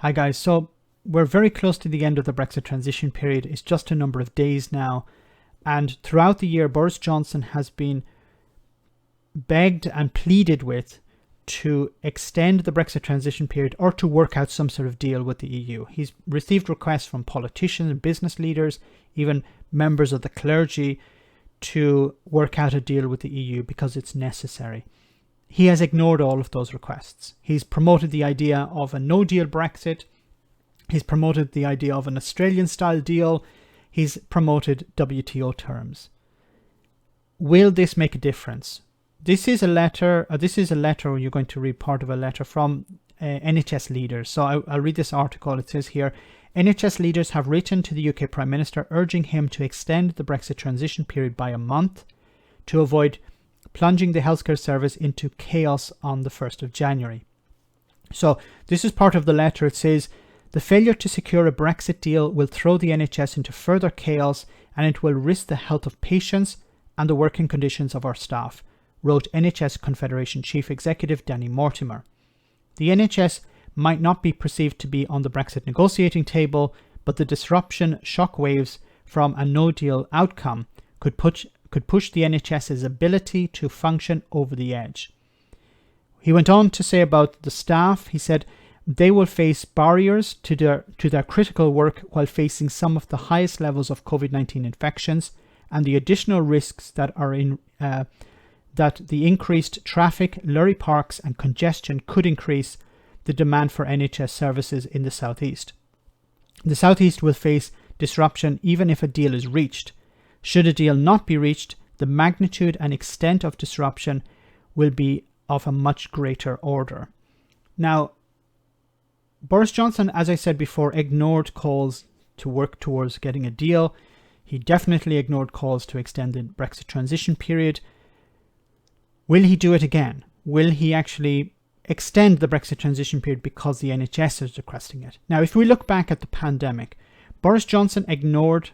Hi guys, so we're very close to the end of the Brexit transition period. It's just a number of days now, and throughout the year Boris Johnson has been begged and pleaded with to extend the Brexit transition period or to work out some sort of deal with the EU. He's received requests from politicians and business leaders, even members of the clergy, to work out a deal with the EU because it's necessary. He has ignored all of those requests. He's promoted the idea of a no-deal Brexit. He's promoted the idea of an Australian-style deal. He's promoted WTO terms. Will this make a difference? This is a letter. You're going to read part of a letter from NHS leaders. So I'll read this article. It says here, NHS leaders have written to the UK Prime Minister urging him to extend the Brexit transition period by a month to avoid plunging the healthcare service into chaos on the 1st of January. So this is part of the letter. It says, the failure to secure a Brexit deal will throw the NHS into further chaos and it will risk the health of patients and the working conditions of our staff, wrote NHS Confederation Chief Executive Danny Mortimer. The NHS might not be perceived to be on the Brexit negotiating table, but the disruption shockwaves from a no-deal outcome could push the NHS's ability to function over the edge. He went on to say about the staff, he said, they will face barriers to their critical work while facing some of the highest levels of COVID-19 infections and the additional risks that the increased traffic, lorry parks and congestion could increase the demand for NHS services in the southeast. The southeast will face disruption even if a deal is reached. Should a deal not be reached, the magnitude and extent of disruption will be of a much greater order. Now, Boris Johnson, as I said before, ignored calls to work towards getting a deal. He definitely ignored calls to extend the Brexit transition period. Will he do it again? Will he actually extend the Brexit transition period because the NHS is requesting it? Now, if we look back at the pandemic, Boris Johnson ignored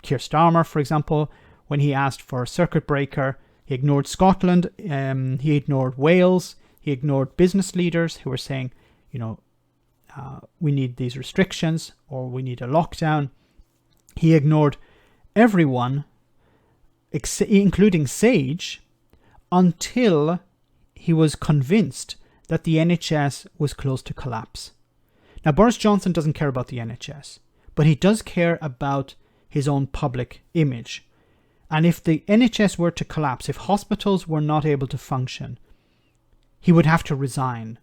Keir Starmer, for example, when he asked for a circuit breaker. He ignored Scotland. He ignored Wales. He ignored business leaders who were saying, we need these restrictions or we need a lockdown. He ignored everyone, including Sage, until he was convinced that the NHS was close to collapse. Now, Boris Johnson doesn't care about the NHS, but he does care about his own public image. And if the NHS were to collapse, if hospitals were not able to function, he would have to resign.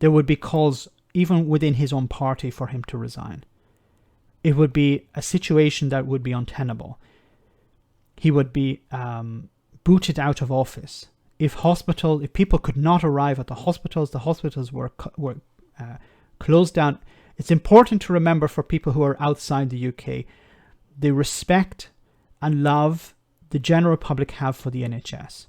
There would be calls even within his own party for him to resign. It would be a situation that would be untenable. He would be booted out of office. If people could not arrive at the hospitals were closed down. It's important to remember for people who are outside the UK, the respect and love the general public have for the NHS.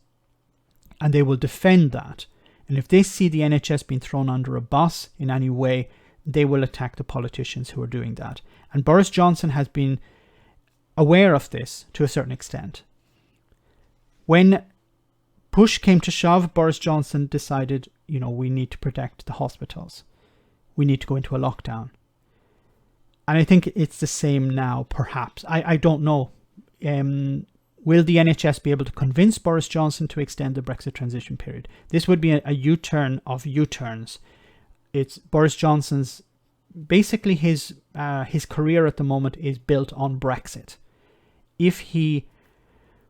And they will defend that. And if they see the NHS being thrown under a bus in any way, they will attack the politicians who are doing that. And Boris Johnson has been aware of this to a certain extent. When push came to shove, Boris Johnson decided, we need to protect the hospitals. We need to go into a lockdown. And I think it's the same now, perhaps. I don't know. Will the NHS be able to convince Boris Johnson to extend the Brexit transition period? This would be a U-turn of U-turns. It's Boris Johnson's, basically his career at the moment is built on Brexit. If he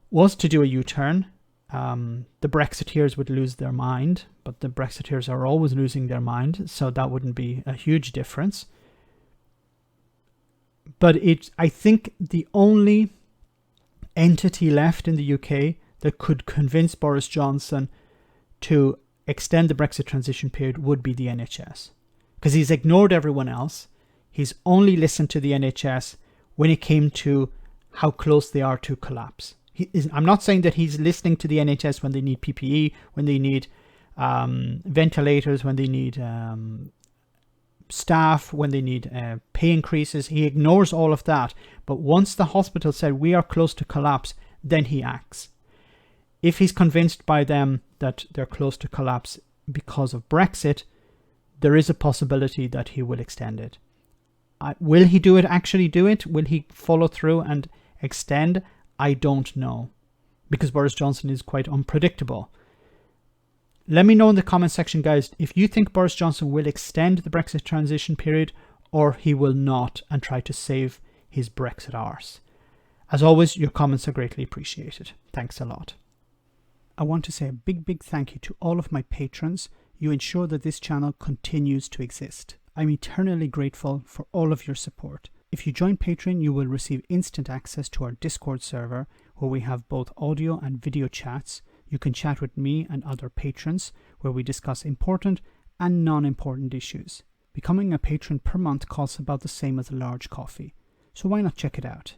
was to do a U-turn, the Brexiteers would lose their mind, but the Brexiteers are always losing their mind, so that wouldn't be a huge difference. But I think the only entity left in the UK that could convince Boris Johnson to extend the Brexit transition period would be the NHS. Because he's ignored everyone else. He's only listened to the NHS when it came to how close they are to collapse. I'm not saying that he's listening to the NHS when they need PPE, when they need ventilators, when they need staff, when they need pay increases. He ignores all of that. But once the hospital said we are close to collapse, then he acts. If he's convinced by them that they're close to collapse because of Brexit, there is a possibility that he will extend it. Will he actually do it? Will he follow through and extend? I don't know, because Boris Johnson is quite unpredictable. Let me know in the comment section, guys, if you think Boris Johnson will extend the Brexit transition period or he will not and try to save his Brexit arse. As always, your comments are greatly appreciated. Thanks a lot. I want to say a big thank you to all of my patrons. You ensure that this channel continues to exist. I'm eternally grateful for all of your support. If you join Patreon, you will receive instant access to our Discord server, where we have both audio and video chats. You can chat with me and other patrons, where we discuss important and non-important issues. Becoming a patron per month costs about the same as a large coffee, so why not check it out?